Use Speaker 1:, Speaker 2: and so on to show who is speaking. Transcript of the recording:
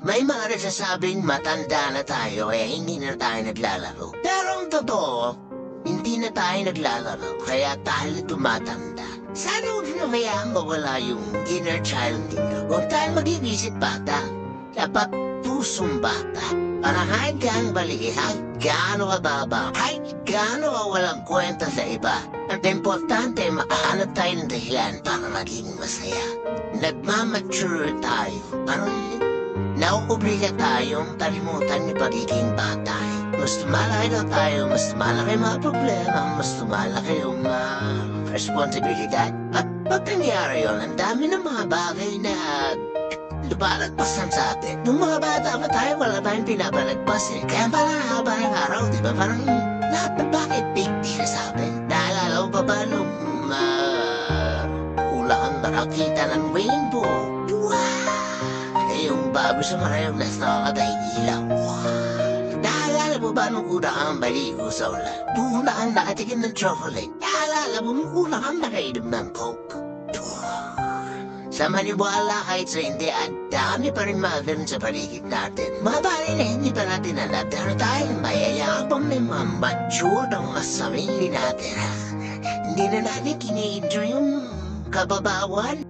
Speaker 1: May mga nagsasabing matanda na tayo kaya hindi na tayo naglalaro. Pero ang totoo, hindi na tayo naglalaro kaya tayo tumatanda. Sana huwag na mayaan mawala yung inner child ninyo. Huwag tayo mag-iisip bata. Dapat pusong bata. Para kahit gaano baliit, kahit gaano kababa, kahit gaano ka walang kwenta sa iba. At importante, makahanap tayo ng dahilan para maging masaya. Nagmamature tayo. Parang nauobliga tayong kalimutan yung pagiging bata. Mas tumalaki na tayo, mas tumalaki mga problema, mas tumalaki yung responsibilidad. At pag nangyari yun, ang dami ng mga bagay na lumalagpasan sa atin. Nung mga bata pa tayo, wala tayong pinabalagpas eh. Kaya parang haba ng araw, di ba? Parang lahat ng bakit big deal sa atin. Naalala ko pa ba nung ulang nakakita ng rainbow? Wow! Eh yung bago sa marayong nas nakakatay ilaw. Wow! Naalala mo ba nung una kang maligo sa ulan? Nung una kang nakatikim ng chocolate? Naalala mo nung una kang nakainom ng coke? Sa maniwala kahit sa hindi, at dami pa rin mga ganun sa paligid natin. Mga bagay na hindi pa natin alam, pero tayo mayayabang na mga mature ng mga sarili natin. Hindi na natin kini-enjoy yung kababawan.